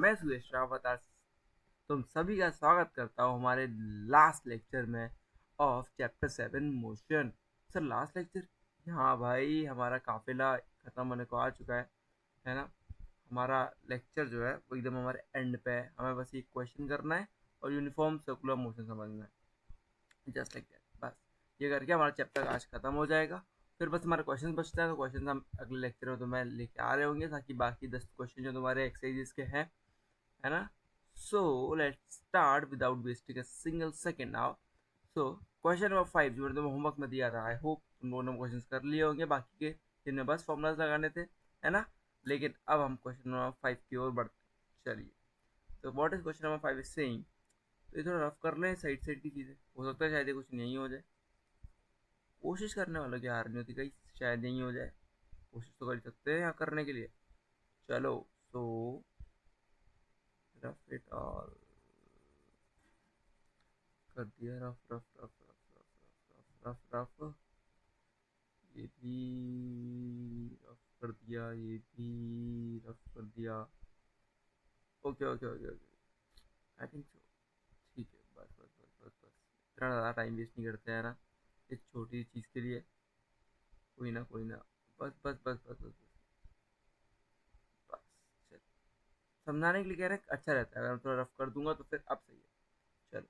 मैं सुरेश रावत आज तुम सभी का स्वागत करता हूँ हमारे लास्ट लेक्चर में of chapter 7 motion. Sir last lecture, हाँ भाई हमारा काफिला खत्म होने को आ चुका है ना। हमारा लेक्चर जो है वो एकदम हमारे एंड पे है। हमें बस एक क्वेश्चन करना है और यूनिफॉर्म सर्कुलर मोशन समझना है, जस्ट लाइक दैट। बस ये करके हमारा चैप्टर आज खत्म हो जाएगा। फिर बस हमारे क्वेश्चन बचता है, तो क्वेश्चन हम अगले लेक्चर में तुम्हें लेके आ रहे होंगे, ताकि बाकी 10 क्वेश्चन जो तुम्हारे एक्सरसाइजेस के हैं, है ना। So let's start without wasting a single second now. So question number 5 जो मैंने तुम्हें होमवर्क में दिया था, आई होप तुम लोगों ने क्वेश्चन कर लिए होंगे, बाकी के जिनमें बस फॉर्मूलाज लगाने थे, है ना। लेकिन अब हम क्वेश्चन नंबर 5 की ओर बढ़ते हैं। चलिए, तो what is question number 5 is saying. तो ये थोड़ा रफ कर लें, साइड साइड की चीज़ें, हो सकता है शायद ये कुछ नहीं हो जाए। कोशिश करने वालों की हार नहीं होती, कहीं शायद नहीं हो जाए। कोशिश तो कर ही सकते हैं यहाँ करने के लिए। चलो, सो रफ इट ऑल कर दिया, rough rough rough rough rough rough rough rough rough. ये भी रफ कर दिया, ये भी रफ कर दिया। Okay okay okay okay, I think so. ठीक है, बस बस बस बस बस, इतना ज़्यादा टाइम वेस्ट नहीं करते हैं ना इस छोटी चीज़ के लिए। कोई ना कोई ना, बस बस बस बस बस बस, बस चल। समझाने के लिए कह रहे हैं, अच्छा रहता है अगर मैं थोड़ा रफ कर दूंगा तो फिर अब सही है। चलो,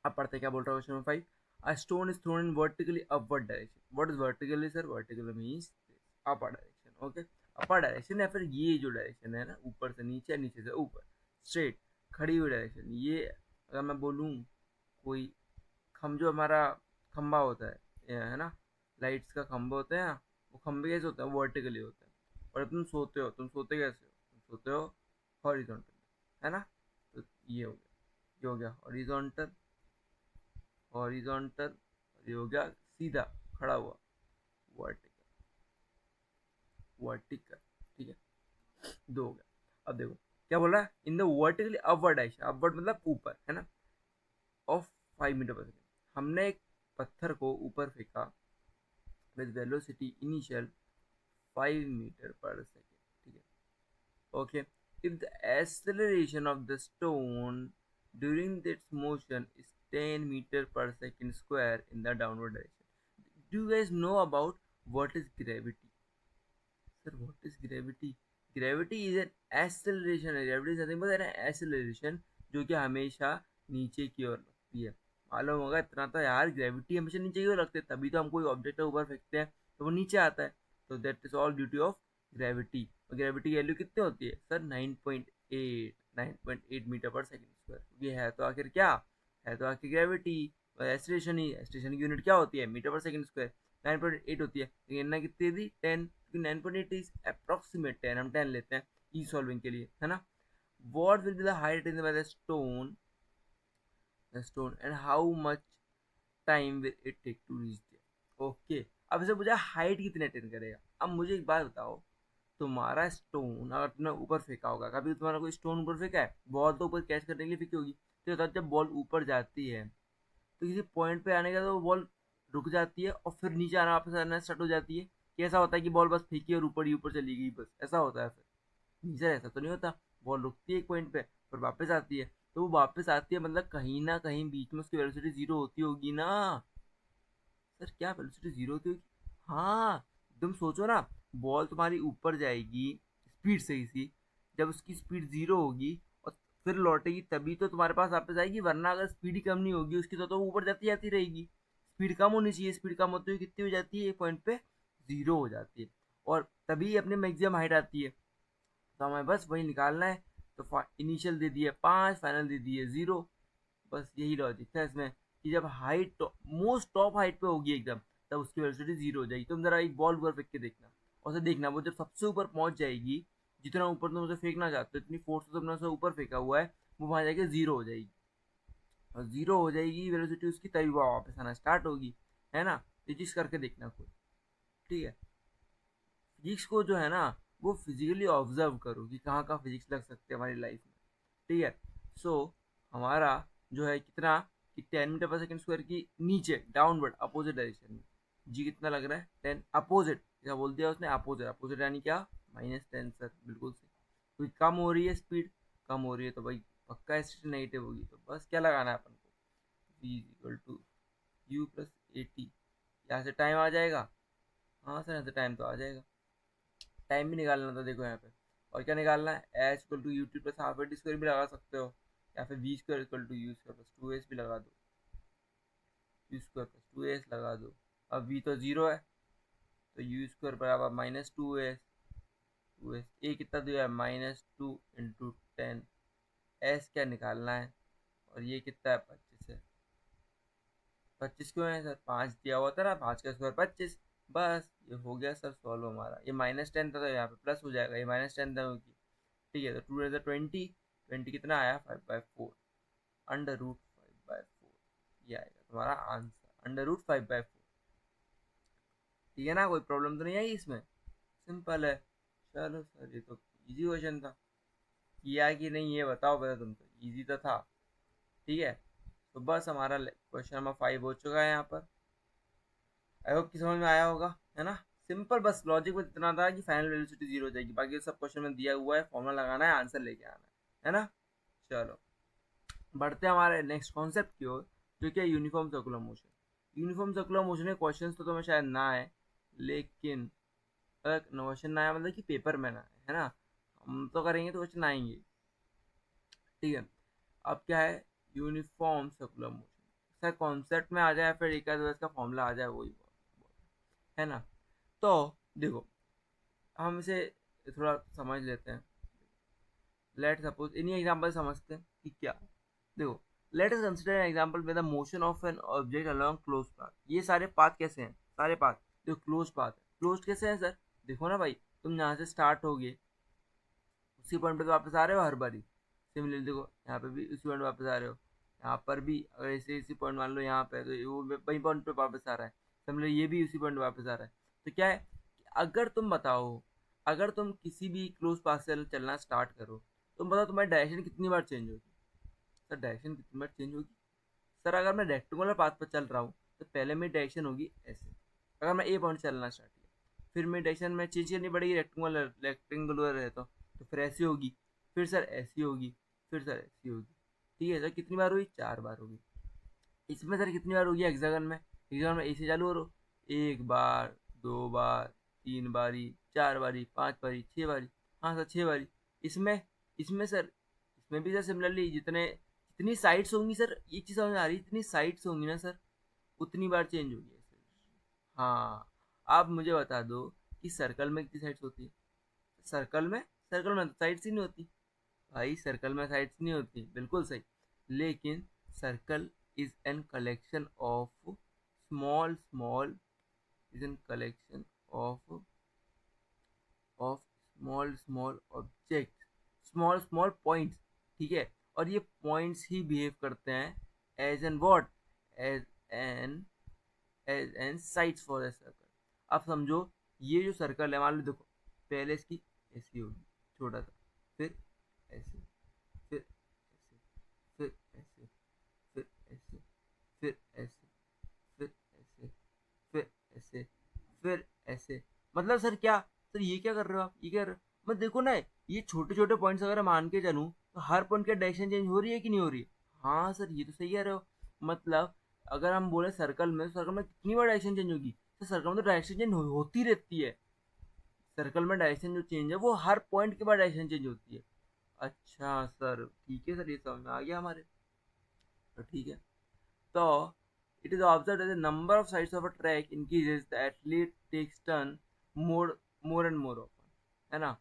अब पढ़ते क्या बोल रहा है question number 5। A stone is thrown in vertically upward direction. What is vertically sir? Vertically means upper direction. Okay, upper direction या फिर ये जो डायरेक्शन है ना, ऊपर से नीचे, नीचे से ऊपर, स्ट्रेट खड़ी हुई डायरेक्शन। ये अगर मैं बोलूँ, कोई जो हमारा खंबा होता है, ये है ना, लाइट्स का खंबा होता है ना, वो खंबे कैसे होते हैं? वर्टिकली होते हैं। और तुम सोते हो, तुम सोते कैसे हो? तुम सोते हो हॉरिजॉन्टल, है ना। तो ये हो गया, ये हो गया हॉरिजॉन्टल, हॉरिजॉन्टल। ये हो गया सीधा खड़ा हुआ, वर्टिकल, वर्टिकल। ठीक है, दो हो गया। अब देखो क्या बोल रहा है, in the vertically upward direction, upward मतलब ऊपर, है ना, ऑफ 5 मीटर पर सेकेंड। हमने एक पत्थर को ऊपर फेंका with velocity initial 5 metre per second. ठीक है, okay. If the acceleration of the stone during its motion is 10 metre per second square in the downward direction. Do you guys know about what is gravity? Sir, what is gravity? Gravity is an acceleration. Gravity is nothing but an acceleration जो कि हमेशा नीचे की ओर लगती है। मालूम होगा इतना तो यार, ग्रेविटी हमेशा नीचे की ओर लगती है, तभी तो हम कोई ऑब्जेक्ट ऊपर फेंकते हैं तो वो नीचे आता है। तो that is all duty of gravity. और ग्रेविटी की वैल्यू कितनी होती है sir? 9.8 metre per second square. ये है तो आखिर क्या है? तो आखिर ग्रेविटी। एस्ट्रेशन ही, एस्ट्रेशन की यूनिट क्या होती है? Metre per second square. 9.8 होती है, लेकिन ना कितनी थी? 10, क्योंकि 9.8 इज अप्रोक्सीमेट 10, हम 10 लेते हैं ई सॉल्विंग के लिए, है ना। what will be the height attained by the stone and how much time will it take to reach there? Okay, अब इसे पूछा हाइट कितने अटेन करेगा। अब मुझे एक बात बताओ, तुम्हारा स्टोन अगर तुमने ऊपर फेंका होगा, कभी तुम्हारा कोई स्टोन ऊपर फेंका है? बॉल तो ऊपर कैच करने के लिए फेंकी होगी, तो होता है जब बॉल ऊपर जाती है तो किसी पॉइंट पे आने का तो बॉल रुक जाती है और फिर नीचे आना, वापस आना स्टार्ट हो जाती है। कि ऐसा होता है कि बॉल बस फेंकी और ऊपर ही ऊपर चली गई, बस ऐसा होता है? फिर नीचे ऐसा तो नहीं होता, बॉल रुकती है एक पॉइंट पे, फिर वापस आती है। तो वो वापस आती है मतलब कहीं ना कहीं बीच में उसकी वेलोसिटी जीरो होती होगी ना। सर क्या वेलोसिटी जीरो होती होगी? हाँ, तुम सोचो ना, बॉल तुम्हारी ऊपर जाएगी स्पीड से ही सी, जब उसकी स्पीड जीरो होगी और फिर लौटेगी तभी तो तुम्हारे पास वापस आएगी, वरना अगर स्पीड ही कम नहीं होगी उसकी तो ऊपर जाती जाती रहेगी। स्पीड कम होनी चाहिए, स्पीड कम होती हुई कितनी हो जाती है? एक पॉइंट पे जीरो हो जाती है, और तभी अपने मैक्सिमम हाइट आती है। तो हमें बस वही निकालना है। तो इनिशियल दे दिए 5, फाइनल दे दिए 0। बस यही लॉजिक था इसमें, कि जब हाइट मोस्ट टॉप हाइट पे होगी एकदम, तब उसकी वेलोसिटी 0 हो जाएगी। तुम जरा एक बॉल ऊपर फेंक के देखना, और उसे देखना वो जब सबसे ऊपर पहुंच जाएगी, जितना ऊपर तुम उसे फेंकना चाहते हो, इतनी फोर्स से तुमने उसे ऊपर फेंका हुआ है, वो वहां जाके 0 हो जाएगी। और 0 हो जाएगी वेलोसिटी उसकी, तभी वो वापस आना स्टार्ट होगी, है ना। ये चीज करके देखना खुद, ठीक है। फिजिक्स को जो है ना, वो फिजिकली ऑब्जर्व करो कि कहाँ कहाँ फिजिक्स लग सकते हैं हमारी लाइफ में, ठीक है। सो हमारा जो है कितना, कि 10 मीटर पर सेकेंड स्क्वायर की नीचे डाउनवर्ड अपोजिट डायरेक्शन में जी कितना लग रहा है? 10 अपोजिट, क्या बोल दिया उसने? अपोजिट। अपोजिट यानी क्या? -10 सर, बिल्कुल सही। क्योंकि कम हो रही है स्पीड, कम हो रही है तो भाई पक्का स्टेशन नेगेटिव होगी, तो बस क्या लगाना है अपन को, v is equal to u plus a t. यहाँ से टाइम आ जाएगा, हाँ सर यहाँ से टाइम तो आ जाएगा, टाइम भी निकालना था देखो यहाँ पे। और क्या निकालना है, h equal to u t plus half a t square भी लगा सकते हो, या फिर v square equal to u square plus two s भी लगा दो, u square plus two s लगा दो। अब वी तो जीरो है तो यू स्क्वायर बराबर minus two s, two s a कितना दिया है minus two into ten, s क्या निकालना है, और ये कितना है 25 है। 25 क्यों है सर, 5 दिया हुआ था ना, 5 का स्क्वायर 25। बस ये हो गया सर सॉल्व हमारा, ये -10 था तो यहाँ पे प्लस हो जाएगा, ये -10 था क्योंकि, ठीक है। तो टू रेज़र 20, 20 कितना आया 5/4, अंडर रूट 5/4, ये आएगा तुम्हारा आंसर, अंडर रूट 5/4। ठीक है ना, कोई प्रॉब्लम तो नहीं आई इसमें, सिंपल है। चलो सर ये तो इजी क्वेश्चन था, किया कि नहीं ये बताओ पहले तुम, तो इजी तो था। ठीक है, तो बस हमारा क्वेश्चन नंबर 5 हो चुका है यहाँ पर। आई होप कि समझ में आया होगा, है ना। सिंपल, बस लॉजिक में इतना था कि फाइनल वेलोसिटी जीरो हो जाएगी, बाकी सब क्वेश्चन में दिया हुआ है, फॉर्मूला लगाना है, आंसर लेके आना है ना। चलो बढ़ते हैं हमारे नेक्स्ट कॉन्सेप्ट की ओर, जो कि है uniform circular motion. Uniform circular motion के क्वेश्चन तो तुम्हें शायद ना आए, लेकिन अगर क्वेश्चन ना आया मतलब कि पेपर में ना आए, है ना, हम तो करेंगे तो क्वेश्चन आएंगे। ठीक है, अब क्या है uniform circular motion, sir concept में आ जाए फिर एक आध का फॉर्मूला आ जाए, वही है ना। तो देखो हम इसे थोड़ा समझ लेते हैं, लेट सपोज इन्हीं एग्जांपल समझते हैं कि क्या, देखो let us consider an example with the motion of an object along close path. ये सारे पाथ कैसे हैं, सारे पाथ जो क्लोज पाथ है, क्लोज कैसे हैं सर, देखो ना भाई, तुम यहाँ से स्टार्ट हो गए, उसी पॉइंट पे तो वापस आ रहे हो हर बारी। सिमिलरली देखो यहाँ पे भी उसी पॉइंट वापस आ रहे हो, यहाँ पर भी अगर ऐसे इसी पॉइंट मान लो यहाँ पे तो वो वही पॉइंट पे वापस आ रहा है, सिमिलरली ये भी उसी पॉइंट वापस आ रहा है। तो क्या है कि अगर तुम बताओ, अगर तुम किसी भी क्लोज पाथ से चलना स्टार्ट करो, तुम बताओ तुम्हारी डायरेक्शन कितनी बार चेंज होगी, सर डायरेक्शन कितनी बार चेंज होगी। सर अगर मैं रेक्टेंगुलर पाथ पर चल रहा हूँ तो पहले मेरी डायरेक्शन होगी ऐसे, अगर मैं ए पॉइंट चलना स्टार्ट किया, फिर मेरी डायरेक्शन में चेंज करनी पड़ेगी, रेक्टेंगुलर रेक्टेंगुलर है तो फिर ऐसी होगी, फिर सर ऐसी होगी, फिर सर ऐसी होगी। ठीक है सर, कितनी बार हुई, 4 बार होगी। इसमें सर कितनी बार होगी हेक्सागन में, हेक्सागन में ए से चालू करो, 1 बार, 2 बार, 3 बारी, 4 बारी, 5 बारी, 6 बारी, हाँ सर 6 बारी। इसमें इसमें सर, इसमें भी सर सिमिलरली जितने जितनी साइड्स होंगी सर, ये चीज़ समझ आ रही है, जितनी साइड्स होंगी ना सर उतनी बार चेंज होगी सर। हाँ, आप मुझे बता दो कि सर्कल में कितनी साइड्स होती है, सर्कल में तो साइड्स ही नहीं होती भाई, सर्कल में साइड्स नहीं होती, बिल्कुल सही। लेकिन circle is an collection of small small, is an collection of of small small object, small small points. ठीक है, और ये पॉइंट्स ही बिहेव करते हैं as an what, as an as an sides for a circle. अब समझो ये जो सर्कल है, मान लो देखो पहले इसकी ऐसी होगी छोटा सा, फिर ऐसे, फिर ऐसे, फिर ऐसे, फिर ऐसे, फिर ऐसे, फिर ऐसे, फिर ऐसे, फिर ऐसे। मतलब सर क्या, सर ये क्या कर रहे हो आप, ये क्या कर रहे हो, मैं देखो ना ये छोटे छोटे पॉइंट्स अगर मान के चलूँ तो हर पॉइंट की डायरेक्शन चेंज हो रही है कि नहीं हो रही है। हाँ सर ये तो सही कह रहे हो, मतलब अगर हम बोले सर्कल में, सर्कल में कितनी बार डायरेक्शन चेंज होगी, तो सर्कल में तो डायरेक्शन चेंज होती रहती है, सर्कल में डायरेक्शन जो चेंज है वो हर पॉइंट के बाद डायरेक्शन चेंज होती है। अच्छा सर ठीक है सर, ये समझ में आ गया हमारे, तो ठीक है। तो it is observed that the number of sides of a track increases, the athlete takes turn more and more often, है ना,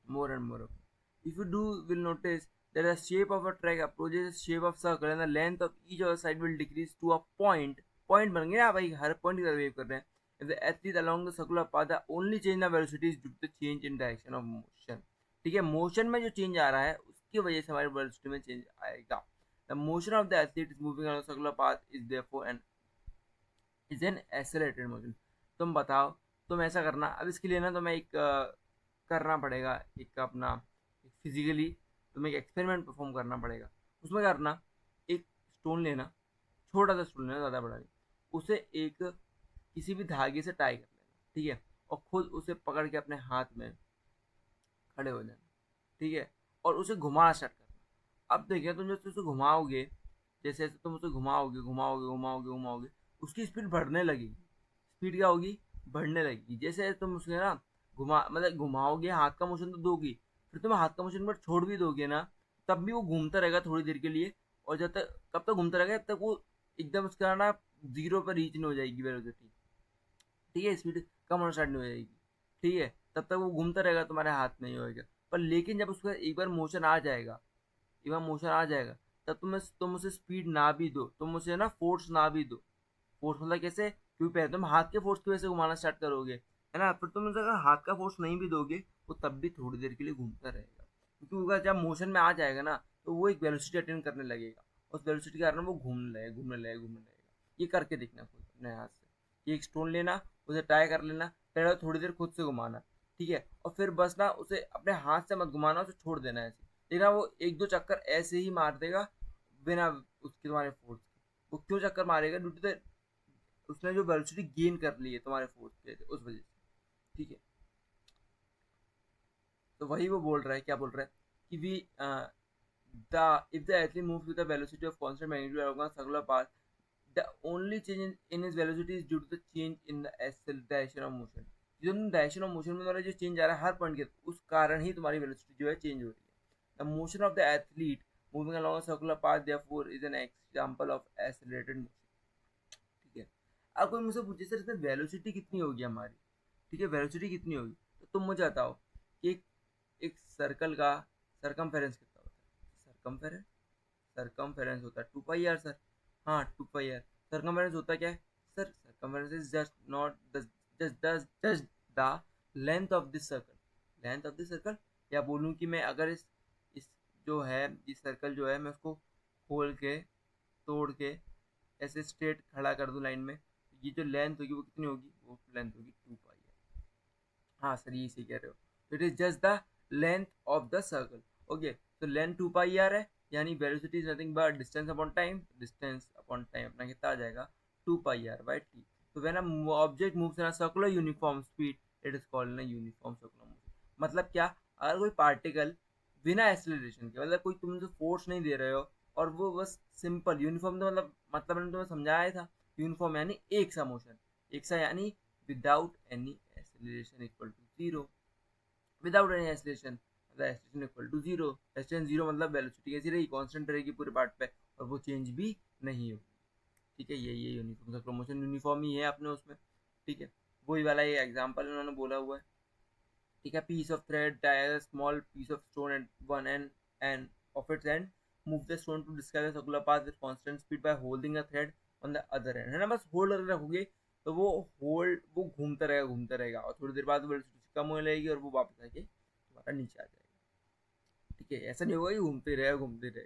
more and more often. If you do will notice that the shape of a track approaches the shape of circle and the length of each other side will decrease to a point. Point बन गया भाई, हर point की तरफ wave कर रहे हैं। If the athlete along the circular path, the only change in velocity is due to the change in direction of motion. ठीक है, मोशन में जो चेंज आ रहा है उसकी वजह से हमारी वेलोसिटी में चेंज आएगा। The motion of the athlete is moving along a circular path is therefore an accelerated motion. तुम बताओ, तुम ऐसा करना, अब इसके लिए ना तुम्हें एक करना पड़ेगा, एक अपना फिजिकली तुम्हें एक एक्सपेरिमेंट परफॉर्म करना पड़ेगा। उसमें करना, एक स्टोन लेना, छोटा सा स्टोन लेना, ज़्यादा बड़ा नहीं, उसे एक किसी भी धागे से टाई कर लेना, ठीक है, और खुद उसे पकड़ के अपने हाथ में खड़े हो जाना, ठीक है। और उसे घुमाना स्टार्ट करना। अब देखिए तुम जैसे उसे घुमाओगे, जैसे जैसे तुम उसे घुमाओगे घुमाओगे घुमाओगे घुमाओगे, उसकी स्पीड बढ़ने लगेगी। स्पीड क्या होगी? बढ़ने लगेगी। जैसे तुम उसे ना मतलब घुमाओगे, हाथ का मोशन तो दोगी, फिर तुम हाथ का मोशन पर छोड़ भी दोगे ना, तब भी वो घूमता रहेगा थोड़ी देर के लिए। और जब तक कब तक घूमता रहेगा, जब तक वो एकदम उसका ना जीरो पर रीच नहीं हो जाएगी वेलोसिटी। ठीक है, स्पीड कम होना स्टार्ट नहीं हो जाएगी। ठीक है, तब तक वो घूमता रहेगा, तुम्हारे हाथ में ही होएगा। पर लेकिन जब उसका एक बार मोशन आ जाएगा, एक बार मोशन आ जाएगा, तब तुम उसे स्पीड ना भी दो, तुम उसे ना फोर्स ना भी दो। फोर्स मतलब कैसे? क्योंकि पहले तुम हाथ के फोर्स की वजह से घुमाना स्टार्ट करोगे, है ना, फिर तुम उसे अगर हाथ का फोर्स नहीं भी दोगे, वो तब भी थोड़ी देर के लिए घूमता रहेगा। क्योंकि वो जब मोशन में आ जाएगा ना, तो वो एक वेलोसिटी अटेन करने लगेगा। उस वेलोसिटी के कारण वो घूमने लगेगा घूमने लगेगा घूमने लगेगा। ये करके देखना खुद अपने हाथ से। ये एक स्टोन लेना, उसे ट्राई कर लेना, पहले थोड़ी देर खुद से घुमाना। ठीक है, और फिर बस ना उसे अपने हाथ से मत घुमाना, उसे छोड़ देना ऐसे। लेकिन वो एक दो चक्कर ऐसे ही मार देगा बिना उसके तुम्हारे फोर्स के। वो क्यों चक्कर मारेगा? ड्यू टू द उसने जो वेलोसिटी गेन कर ली है तुम्हारे फोर्स के उस वजह से। ठीक है, तो वही वो बोल रहा है, क्या बोल रहा है कि we the if the athlete moves with a velocity of constant magnitude along a circular path, the only change in his velocity is due to the change in the direction of motion। जो direction of motion में तुम्हारा जो change आ रहा है हर point के, उस कारण ही तुम्हारी वेलोसिटी जो है चेंज हो रही है। The motion of the athlete moving along a circular path therefore is an example of accelerated motion। ठीक है, अब कोई मुझसे पूछे सर इसमें वेलोसिटी कितनी होगी हमारी, ठीक है, वेलोसिटी कितनी होगी, तो तुम मुझे बताओ कि एक सर्कल का सरकमफेरेंस कितना होता है? सरकमफेरेंस, सरकमफेरेंस होता है 2 पाई आर सर। हाँ 2 पाई आर। सरकमफेरेंस होता क्या है sir? Circumference is just not just the length of this circle, length of this circle. या बोलूँ कि मैं अगर इस जो है इस सर्कल जो है मैं उसको खोल के तोड़ के ऐसे स्ट्रेट खड़ा कर दूं लाइन में, तो ये जो लेंथ होगी वो कितनी होगी? वो लेंथ होगी 2 पाई। हाँ सर, ये सही कह रहे हो। It is just the length of the circle. Okay, तो लेंथ 2 पाई आर है, यानी velocity is nothing but distance upon time. Distance upon time अपना कितना आ जाएगा? 2 पाई आर/t। तो when a object moves in a circular uniform speed, it is called in uniform circular motion. मतलब क्या? अगर कोई पार्टिकल बिना एक्सेलरेशन के, मतलब कोई तुम जो फोर्स नहीं दे रहे हो, और वो बस सिंपल यूनिफॉर्म, तो मतलब मैंने तुम्हें समझाया था। यूनिफॉर्म यानी एक सा मोशन, एक सा यानी without any acceleration equal to zero, without any acceleration the acceleration equal to zero। acceleration zero मतलब वेलोसिटी कैसी रहेगी? कांस्टेंट रहेगी पूरे पार्ट पे, और वो चेंज भी नहीं होगी। ठीक है, ये यूनिफॉर्म सर्कुलर मोशन यूनिफॉर्म ही है अपने उसमें। ठीक है, वही वाला ये एग्जांपल उन्होंने बोला हुआ है। ठीक है, piece of thread tie a small piece of stone at one end and of its end, move the stone to describe a circular path with constant speed by holding a thread on the other end। है ना, बस hold करके रखोगे तो वो घूमता रहेगा और थोड़ी देर बाद वेलोसिटी कम होने लगेगी और वो वापस आके तुम्हारा नीचे आ जाएगा। ठीक है, ऐसा नहीं होगा कि घूमते रहेगा।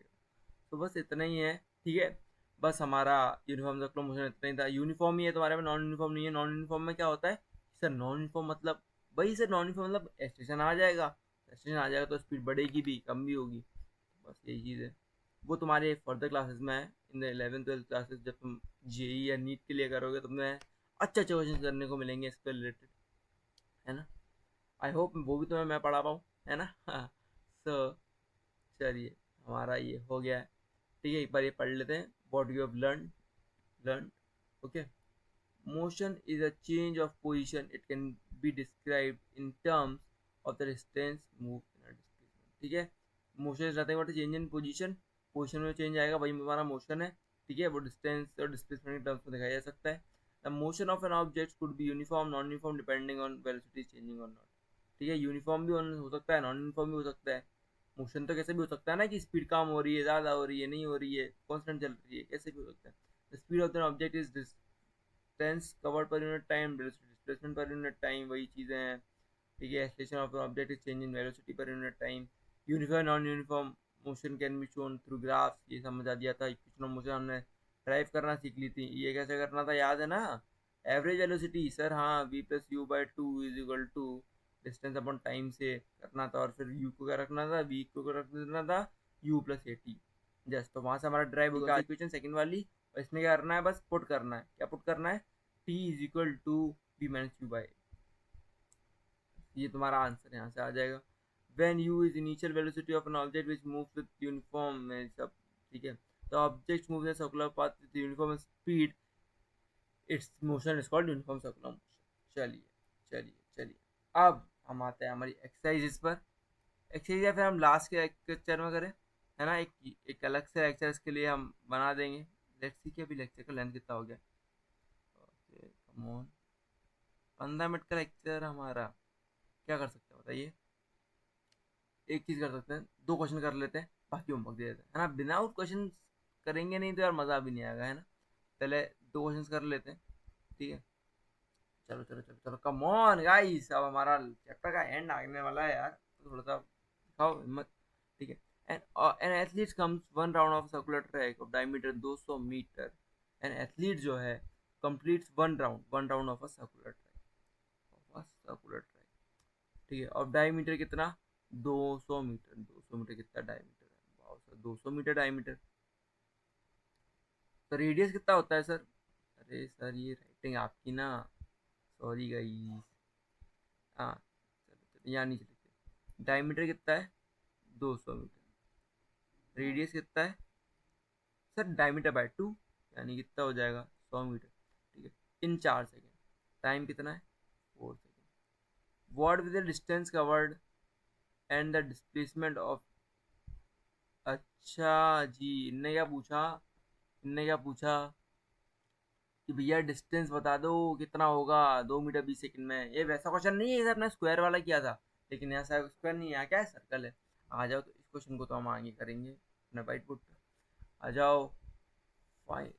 तो बस इतना ही है। ठीक है, बस हमारा यूनिफॉर्म सर्कुलर मोशन इतना ही था। यूनिफॉर्म ही है तुम्हारे में, नॉन यूनिफॉर्म नहीं है। नॉन यूनिफॉर्म में क्या होता है सर? नॉन यूनिफॉर्म मतलब वही सर, नॉन यूनिफॉर्म मतलब स्टेशन आ जाएगा तो स्पीड बढ़ेगी भी कम भी होगी। बस यही चीज़ है। वो तुम्हारे फर्दर क्लासेस में है, in the 11th 12th classes, जब तुम जेई या नीट के लिए करोगे तो तुम्हें अच्छे अच्छे क्वेश्चन करने को मिलेंगे इसके रिलेटेड, है ना। आई होप वो भी तुम्हें मैं पढ़ा पाऊँ, है ना। सो चलिए, हमारा ये हो गया है। ठीक है, एक बार ये पढ़ लेते हैं। What you have learn. Okay, motion is a change of position, it can be described in terms of the distance moved in a displacement। ठीक है, motion is nothing but a change in position। Position में change आएगा, वही हमारा motion है। ठीक है, वो डिस्टेंस और डिस्प्लेसमेंट के टर्म्स में दिखाया जा सकता है। The motion of an object could be uniform non uniform depending on velocity changing और नॉट। ठीक है, यूनिफॉर्म भी हो सकता है, नॉन यूनिफॉर्म भी हो सकता है। मोशन तो कैसे भी हो सकता है ना, कि स्पीड कम हो रही है, ज़्यादा हो रही है, नहीं हो रही है, कॉन्स्टेंट चल रही है, कैसे भी हो सकता है। The speed of the object is distance covered per unit time, displacement per unit time, वही चीज़ें हैं। ठीक है, acceleration of object is change in velocity per unit time. Uniform non uniform motion can be shown through graphs, ये समझा दिया था। Equation of motion हमने ड्राइव करना सीख ली थी, ये कैसे करना था याद है ना? एवरेज वेलोसिटी सर, हाँ, v+u/2 is equal to distance upon time से करना था, और फिर u को क्या रखना था, v को रख देना था u+at। जस्ट तो वहाँ से हमारा ड्राइव होगा इक्वेशन सेकंड वाली। और इसमें क्या करना है, बस पुट करना है। क्या पुट करना है? t is equal to v-u/a। ये तुम्हारा आंसर यहाँ से आ जाएगा। When u is initial velocity of an object which moves with uniform में सब ठीक है, तो object moves in circular path with uniform speed, its motion is called uniform circular motion. चलिए चलिए चलिए, अब हम आते हैं हमारी एक्सरसाइज पर। एक्सरसाइज या फिर हम लास्ट के लेक्चर में करें, है ना, एक अलग से लेक्चर इसके लिए हम बना देंगे। लेट्स सी कि अभी लेक्चर का लेंथ कितना हो गया। ओके कम ऑन, 15 मिनट का लेक्चर हमारा, क्या कर सकते हैं बताइए। एक चीज़ कर सकते हैं, 2 क्वेश्चन कर लेते हैं, बाकी होमवर्क दे देते हैं, है ना। बिना उस क्वेश्चन करेंगे नहीं तो यार मज़ा भी नहीं आएगा, है ना। पहले 2 क्वेश्चन कर लेते हैं, ठीक है। चलो चलो चलो चलो, कम ऑन गाइस, अब हमारा चैप्टर का एंड आने वाला है यार, तो थोड़ा सा दिखाओ हिम्मत, ठीक है। An athlete comes one round of circular track of diameter 200 metre. An athlete जो है completes one round of a circular track, ठीक है। और डायमीटर कितना, 200 मीटर। 200 मीटर कितना डायमीटर है, वाओ सर, 200 मीटर डायमीटर। तो रेडियस कितना होता है सर, अरे सर ये राइटिंग आपकी ना, सॉरी गाइस। हाँ चलो चलो, यहाँ नीचे लिखते, डायमीटर कितना है 200 मीटर, रेडियस कितना है सर, डायमीटर बाय 2, यानी कितना हो जाएगा 100 मीटर, ठीक है। इन 4 सेकेंड, टाइम कितना है 4 second. What with the distance covered and the displacement of, अच्छा जी, इनने क्या पूछा कि भैया डिस्टेंस बता दो कितना होगा 2 मीटर 20 सेकंड में। ये वैसा क्वेश्चन नहीं है जैसे अपने स्क्वायर वाला किया था, लेकिन यहाँ स्क्वायर नहीं है, यहाँ क्या है, सर्कल है। आ जाओ, तो इस क्वेश्चन को तो हम आगे करेंगे अपने वाइट बोर्ड पे। आ जाओ, फाइ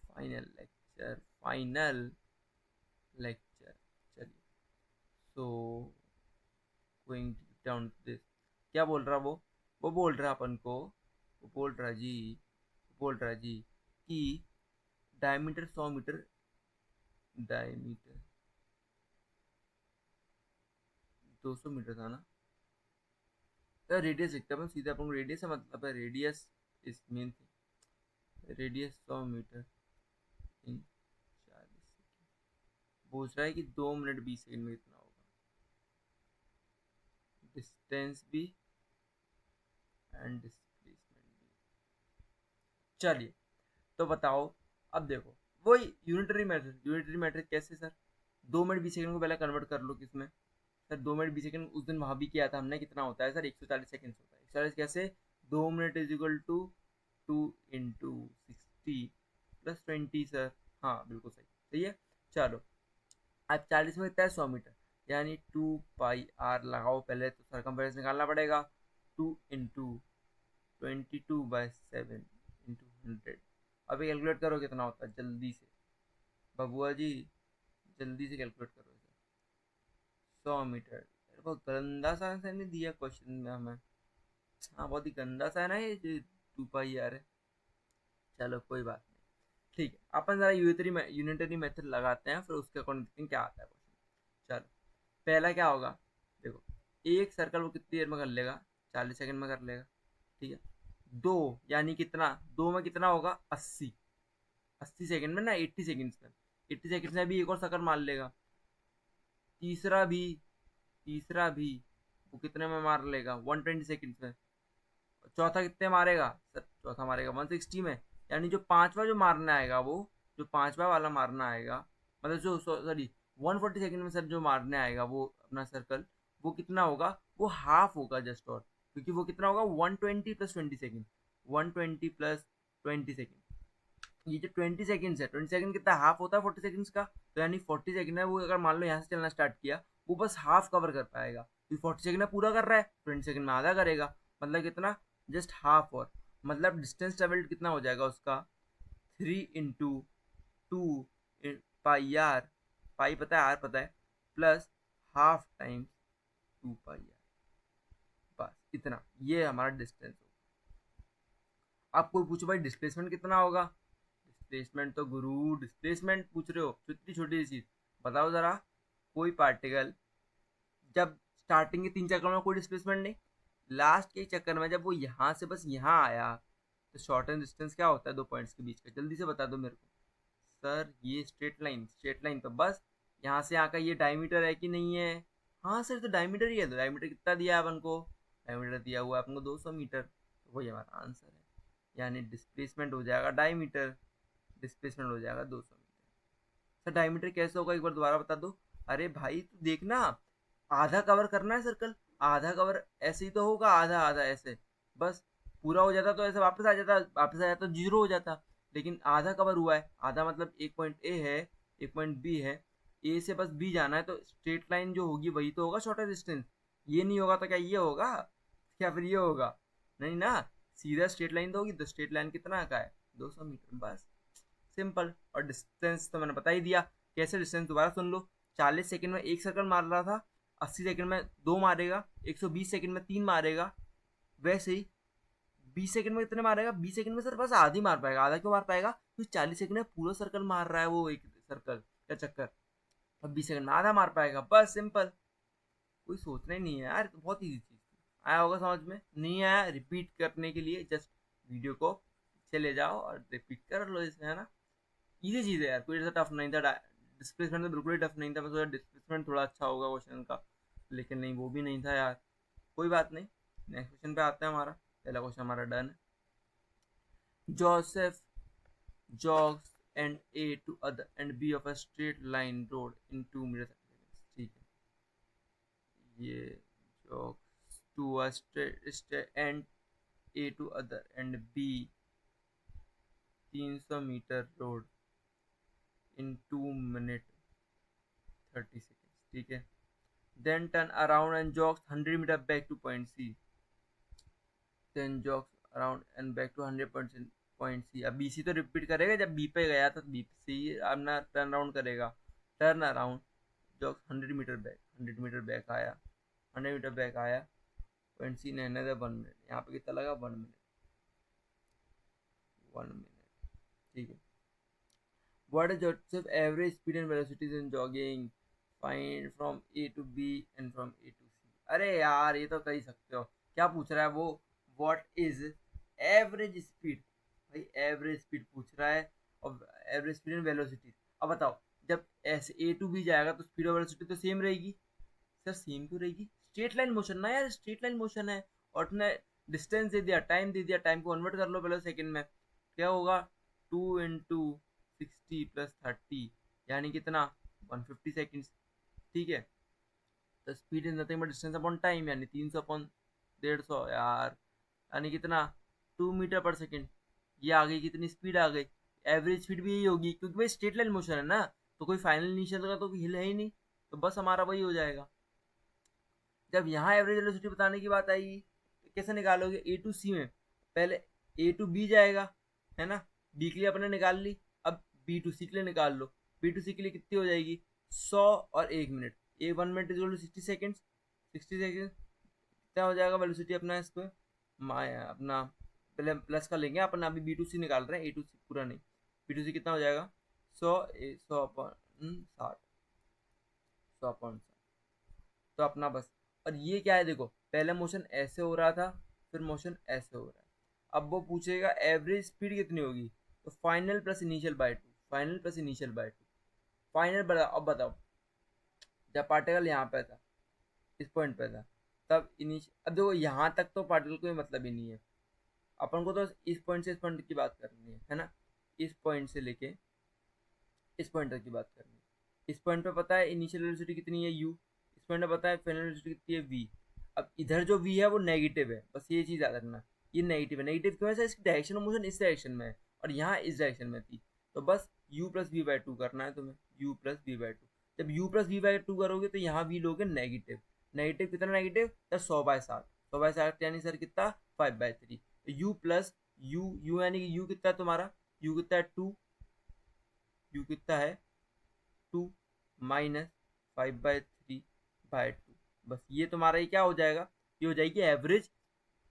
फाइनल लेक्चर, चलिए। सो गोइंग डाउन दिस, क्या बोल रहा वो बोल रहा अपन को, वो बोल रहा जी, कि डायमीटर 100 मीटर, डायमीटर 200 मीटर था ना, तो रेडियस लिखते हैं अपन सीधे, अपन को रेडियस से मतलब है, radius is mean radius 100 metre in 40 second. पूछ रहा है कि 2 मिनट 20 सेकेंड में कितना होगा, डिस्टेंस भी एंड डिस्प्लेसमेंट भी। चलिए, तो बताओ, अब देखो वही यूनिटरी मेथड कैसे सर, 2 मिनट 20 सेकंड को पहले कन्वर्ट कर लो किसमें सर, 2 मिनट 20 सेकंड उस दिन वहाँ भी किया था हमने, कितना होता है सर 140 सेकंड होता है। 140 कैसे, 2 minute is equal to 2 × 60 + 20 sir, हाँ बिल्कुल सही, सही है। चलो, अब 40 में कितना है 100 मीटर, यानी 2πr लगाओ पहले, तो सरकमफेरेंस निकालना पड़ेगा, 2 × 22/7 × 100। अभी कैलकुलेट करो कितना होता है जल्दी से, बबुआ जी जल्दी से कैलकुलेट करो इसे। 100 मीटर, अरे बहुत गंदा सा आंसर नहीं दिया क्वेश्चन में हमें, हाँ बहुत ही गंदा सा है ना ये जो 2πr है। चलो कोई बात नहीं, ठीक है, अपन जरा यूनिटरी मेथड लगाते हैं, फिर उसके अकॉर्डिंग देखते हैं क्या आता है क्वेश्चन। चलो, पहला क्या होगा, देखो एक सर्कल वो कितनी देर में कर लेगा, 40 सेकंड में कर लेगा, ठीक है। दो, यानी कितना, दो में कितना होगा 80, 80 सेकंड में ना, 80 सेकंड्स में, 80 सेकंड्स में भी एक और सर्कल मार लेगा। तीसरा भी, तीसरा भी वो कितने में मार लेगा 120 सेकंड्स में। चौथा कितने मारेगा सर, चौथा मारेगा 160 में, यानी जो पांचवा जो मारना आएगा वो, जो पांचवा वाला मारना आएगा, मतलब जो सॉरी 140 सेकंड में सर जो मारने आएगा वो अपना सर्कल, वो कितना होगा, वो हाफ होगा जस्ट, और क्योंकि वो कितना होगा 120 + 20 सेकंड, 120 + 20 सेकंड। ये जो 20 सेकंड्स है, 20 सेकंड कितना हाफ होता है 40 सेकंड्स का, तो यानी 40 सेकंड है वो, अगर मान लो यहाँ से चलना स्टार्ट किया, वो बस हाफ कवर कर पाएगा, क्योंकि 40 सेकंड में पूरा कर रहा है, 20 सेकंड में आधा करेगा, मतलब कितना, जस्ट हाफ। और मतलब डिस्टेंस ट्रेवल्ड कितना हो जाएगा उसका, 3 × 2 पाई आर, पाई पता है आर पता है, प्लस हाफ टाइम्स 2πr, बस इतना, ये हमारा डिस्टेंस होगा। अब कोई पूछो भाई डिस्प्लेसमेंट कितना होगा, डिस्प्लेसमेंट तो गुरु, डिस्प्लेसमेंट पूछ रहे हो, इतनी छोटी सी चीज बताओ जरा, कोई पार्टिकल जब स्टार्टिंग के 3 चक्कर में कोई डिस्प्लेसमेंट नहीं, लास्ट के चक्कर में जब वो यहाँ से बस यहाँ आया, तो शॉर्टेन डिस्टेंस क्या होता है 2 पॉइंट्स के बीच का, जल्दी से बता दो मेरे को सर। ये स्ट्रेट लाइन, स्ट्रेट लाइन तो बस यहाँ से यहाँ का ये डायमीटर है कि नहीं है, हाँ सर तो डायमीटर ही है, तो डायमीटर कितना दिया है अपन को, डायमीटर दिया हुआ है अपन को 200 मीटर, तो वही हमारा आंसर है। यानी डिस्प्लेसमेंट हो जाएगा डायमीटर, डिस्प्लेसमेंट हो जाएगा 200 मीटर। सर डायमीटर कैसे होगा एक बार दोबारा बता दो। अरे भाई तू देखना, आधा कवर करना है सर्कल, आधा कवर ऐसे ही तो होगा, आधा आधा ऐसे, बस पूरा हो जाता तो ऐसे वापस आ जाता, वापस आ जाता तो जीरो हो जाता, लेकिन आधा कवर हुआ है, आधा मतलब एक पॉइंट ए है, एक पॉइंट बी है, ए से बस बी जाना है, तो स्ट्रेट लाइन जो होगी वही तो होगा शॉर्टेस्ट डिस्टेंस। ये नहीं होगा तो क्या ये होगा, क्या फिर ये होगा, नहीं ना, सीधा स्ट्रेट लाइन तो होगी, तो स्ट्रेट लाइन कितना का है 200 मीटर, बस सिंपल। और डिस्टेंस तो मैंने बता ही दिया, कैसे डिस्टेंस दोबारा सुन लो, 40 सेकंड में एक सर्कल मार रहा था, 80 सेकंड में दो मारेगा, 120 सेकंड में तीन मारेगा, वैसे ही 20 सेकंड में कितने मारेगा, 20 सेकंड में सर बस आधी मार पाएगा, आधा क्यों मार पाएगा, क्योंकि 40 सेकंड में पूरा सर्कल मार रहा है वो एक सर्कल का चक्कर, अब 20 सेकंड में आधा मार पाएगा, बस सिंपल। कोई सोचना ही नहीं है यार, तो बहुत ईजी चीज थी। आया होगा समझ में, नहीं आया रिपीट करने के लिए जस्ट वीडियो को पीछे ले जाओ और रिपीट कर लो इसे, है ना, इजी चीज है यार, कोई ऐसा टफ नहीं था। डिस्प्लेसमेंट तो बिल्कुल ही टफ नहीं था, मैं सोचा डिस्प्लेसमेंट थोड़ा अच्छा होगा क्वेश्चन का, लेकिन नहीं वो भी नहीं था यार। कोई बात नहीं, नेक्स्ट क्वेश्चन पे आते हैं, हमारा पहला क्वेश्चन हमारा डन है। Joseph jogs and A to other and B of a straight line road in 2 meters. ठीक है, ये jogs to a straight and A to other and B 300 metre rode in 2 minutes 30 seconds, ठीक है, then turn around and jogs 100 meter back to point C, then jogs around and back to 100 point C. अब B सी तो repeat करेगा, जब B पे गया था तो बी से ही अपना टर्न अराउंड करेगा, turn around jogs 100 metre back, 100 metre back आया, 100 मीटर बैक आया, पॉइंट सी ने 1 मिनट, यहाँ पे कितना लगा 1 मिनट, 1 मिनट, ठीक है। What is Joseph's average speed and velocities in jogging? Find from A to B and from A to C. अरे यार ये तो कर ही सकते हो, क्या पूछ रहा है वो, What is average speed, भाई एवरेज स्पीड पूछ रहा है, और एवरेज स्पीड एंड वेलोसिटी। अब बताओ, जब ऐसे ए टू बी जाएगा तो स्पीड और वेलोसिटी तो सेम रहेगी, सर सेम क्यों रहेगी, स्ट्रेट लाइन मोशन ना यार, स्ट्रेट लाइन मोशन है, और तुमने डिस्टेंस दे दिया, टाइम दे दिया, टाइम को कन्वर्ट कर लो पहले सेकंड में, क्या होगा 2 × 60 + 30, यानी कितना 150 सेकेंड्स, ठीक है। तो speed is nothing but distance upon time, यानी 300 अपॉन 150 यार, यानी कितना 2 मीटर पर सेकेंड, ये आ गई कितनी स्पीड आ गई, एवरेज स्पीड भी यही होगी, क्योंकि भाई स्ट्रेट लाइन मोशन है ना, तो कोई फाइनल इनिशियल का तो हिल है ही नहीं, तो बस हमारा वही हो जाएगा। जब यहाँ एवरेज वेलोसिटी बताने की बात आएगी तो कैसे निकालोगे, ए टू सी में पहले ए टू बी जाएगा, है ना, बी के लिए अपने निकाल ली, अब बी टू सी के लिए निकाल लो, बी टू सी के लिए कितनी हो जाएगी 100 और 1 minute, A 1 minute is 60 second, 60 second क्या हो जाएगा वेलोसिटी अपना, इसको अपना पहले प्लस का लेंगे अपन, अभी बी टू सी निकाल रहे हैं, ए टू सी पूरा नहीं, बी टू सी कितना हो जाएगा 100 100 तो अपना बस। और ये क्या है देखो, पहले मोशन ऐसे हो रहा था, फिर मोशन ऐसे हो रहा है, अब वो पूछेगा एवरेज स्पीड कितनी होगी, तो final plus initial by two, final plus initial by two, final बताओ, अब बताओ, जब पार्टिकल यहाँ पे था, इस पॉइंट पे था, तब इनिशियल, अब देखो यहाँ तक तो पार्टिकल कोई मतलब ही नहीं है, अपन को तो इस पॉइंट से इस पॉइंट की बात करनी है ना, इस पॉइंट से लेके इस पॉइंट तक की बात करनी है, इस पॉइंट पे पता है इनिशियल वेलोसिटी कितनी है u, इस पॉइंट पे पता है फाइनल वेलोसिटी कितनी है v, अब इधर जो v है वो नेगेटिव है, बस ये चीज़ याद रखना, ये नेगेटिव है, नेगेटिव क्यों है, इसकी डायरेक्शन ऑफ मोशन इस डायरेक्शन में है और यहाँ इस डायरेक्शन में थी, तो बस u plus v by two करना है तुम्हें, u plus v by two, जब u plus v by two करोगे तो यहाँ v लोगे नेगेटिव, नेगेटिव कितना नेगेटिव, तो 100/7, 100/7 यानी सर कितना 5/3, u प्लस u यानी कि u कितना है तुम्हारा, u कितना है 2, u कितना है 2 माइनस 5/3/2, बस ये तुम्हारा ये क्या हो जाएगा, ये हो जाएगी एवरेज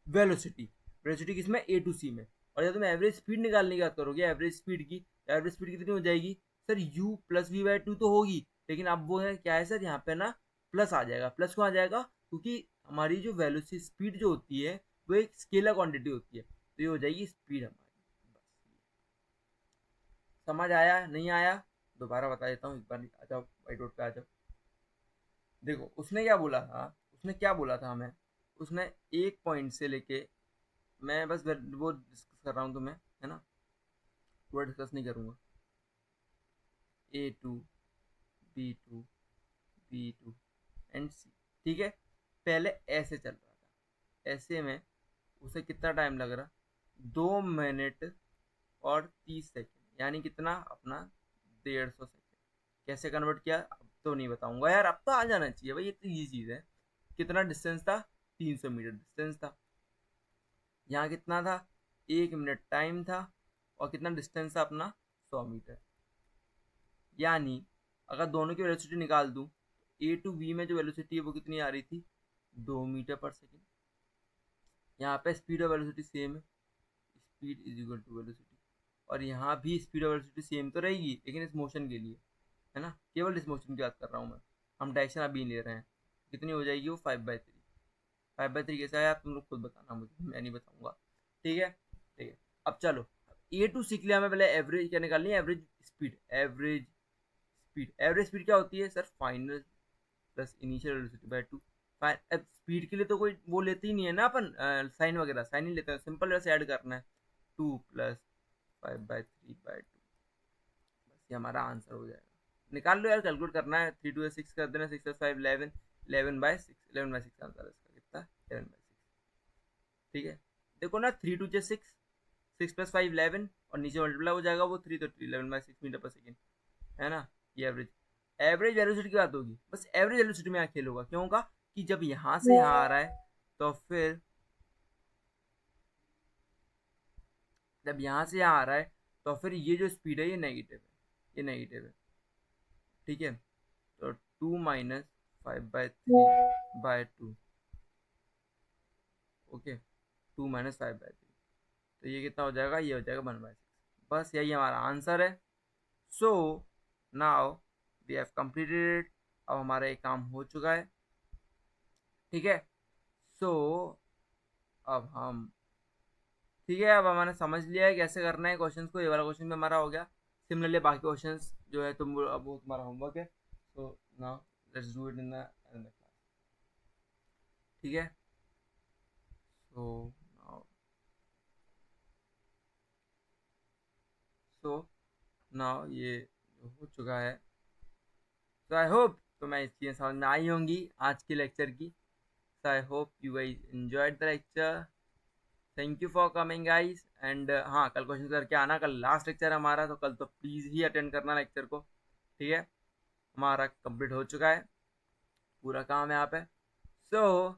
वेलोसिटी, वेलोसिटी किसमें ए टू सी में। और जब तुम एवरेज स्पीड निकालने की बात करोगे, एवरेज स्पीड की, एवरेज स्पीड कितनी हो जाएगी sir, u plus v by two तो होगी, लेकिन अब वो है क्या है सर, यहाँ पे ना प्लस आ जाएगा, प्लस क्यों आ जाएगा, क्योंकि हमारी जो वेलोसिटी स्पीड जो होती है वो एक स्केलर क्वांटिटी होती है, तो ये हो जाएगी स्पीड हमारी, समझ आया नहीं आया, दोबारा बता देता हूँ एक बार, आ जाओ व्हाइट बोर्ड पे आ जाओ। देखो उसने क्या बोला था हमें, उसने एक पॉइंट से लेके, मैं बस वो डिस्कस कर रहा हूँ तुम्हें, है ना, पूरा डिस्कस नहीं करूँगा। A2, B2, B2 and C, ठीक है। पहले ऐसे चल रहा था, ऐसे में उसे कितना टाइम लग रहा, 2 मिनट और 30 सेकेंड, यानी कितना अपना 150 सेकेंड। कैसे कन्वर्ट किया अब तो नहीं बताऊंगा यार, अब तो आ जाना चाहिए भाई, ये तो ये चीज़ है। कितना डिस्टेंस था, 300 मीटर डिस्टेंस था। यहाँ कितना था, 1 मिनट टाइम था, और कितना डिस्टेंस था अपना, 100 मीटर। यानी अगर दोनों की वेलोसिटी निकाल दूं, A to B में जो वेलोसिटी है वो कितनी आ रही थी, 2 मीटर पर सेकेंड। यहाँ पे स्पीड और वेलोसिटी सेम है, speed is equal to velocity. और यहाँ भी स्पीड और वेलोसिटी सेम तो रहेगी, लेकिन इस मोशन के लिए, है ना, केवल इस मोशन की बात कर रहा हूँ मैं, हम डायरेक्शन अभी नहीं ले रहे हैं। कितनी हो जाएगी वो, 5/3। 5/3 कैसे आया, आप तुम लोग खुद बताना मुझे, मैं नहीं बताऊंगा। ठीक है, ठीक है। अब चलो, A to C के लिए हमें पहले एवरेज क्या निकालनी है, एवरेज स्पीड। एवरेज स्पीड क्या होती है sir, final plus initial velocity bye 2। अब स्पीड के लिए तो कोई वो लेते ही नहीं है ना अपन, साइन वगैरह साइन नहीं लेते हैं, सिंपल वैसे ऐड करना है, 2 + 5/3/2। बस ये हमारा आंसर हो जाएगा। निकाल लो यार, कैलकुलेट करना है, 3 2 6 कर देना, 6 + 5 11, 11/6, 11/6 आंसर है इसका, कितना, 11/6। ठीक है, देखो ना, 3 2 6, 6 + 5 11, और नीचे मल्टीप्लाई हो जाएगा वो 3, तो 11/6 मीटर पर सेकेंड, है ना। ये एवरेज वेलोसिटी की बात होगी, बस एवरेज वेलोसिटी में यहाँ खेल होगा, क्यों होगा कि जब यहाँ से यहाँ आ रहा है, तो फिर जब यहाँ से यहाँ आ रहा है, तो फिर ये जो स्पीड है ये नेगेटिव है, ये नेगेटिव है। ठीक है, तो 2 - 5/3/2, ओके, 2 - 5/3, तो ये कितना हो जाएगा, ये हो जाएगा 1/6। बस यही हमारा आंसर है। So now we have completed it, अब हमारा ये काम हो चुका है। ठीक है, सो अब हम, ठीक है, अब हमने समझ लिया है कैसे करना है क्वेश्चंस को, ये वाला क्वेश्चन भी हमारा हो गया। सिमिलरली बाकी क्वेश्चंस जो है तुम, अब वो तुम्हारा होमवर्क है। So now let's do it in the class. ठीक है, सो नाउ, सो नाउ ये हो चुका है। सो आई होप तुम्हें ये चीज़ें समझ में आई होंगी आज के लेक्चर की। So I hope you guys enjoyed the lecture. Thank you for coming guys, and हाँ, कल क्वेश्चन करके आना, कल लास्ट लेक्चर है हमारा, तो कल तो प्लीज़ ही अटेंड करना लेक्चर को। ठीक है, हमारा कंप्लीट हो चुका है, पूरा काम यहाँ पे। So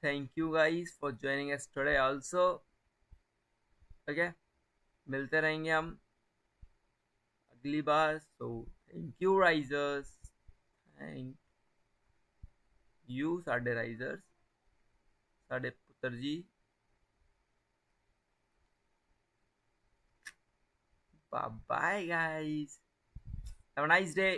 thank you guys for joining us today also. Okay, मिलते रहेंगे हम अगली बार। So thank you risers, thank you साढ़े राइजर्स, साढ़े पुत्र जी। Bye bye guys, have a nice day.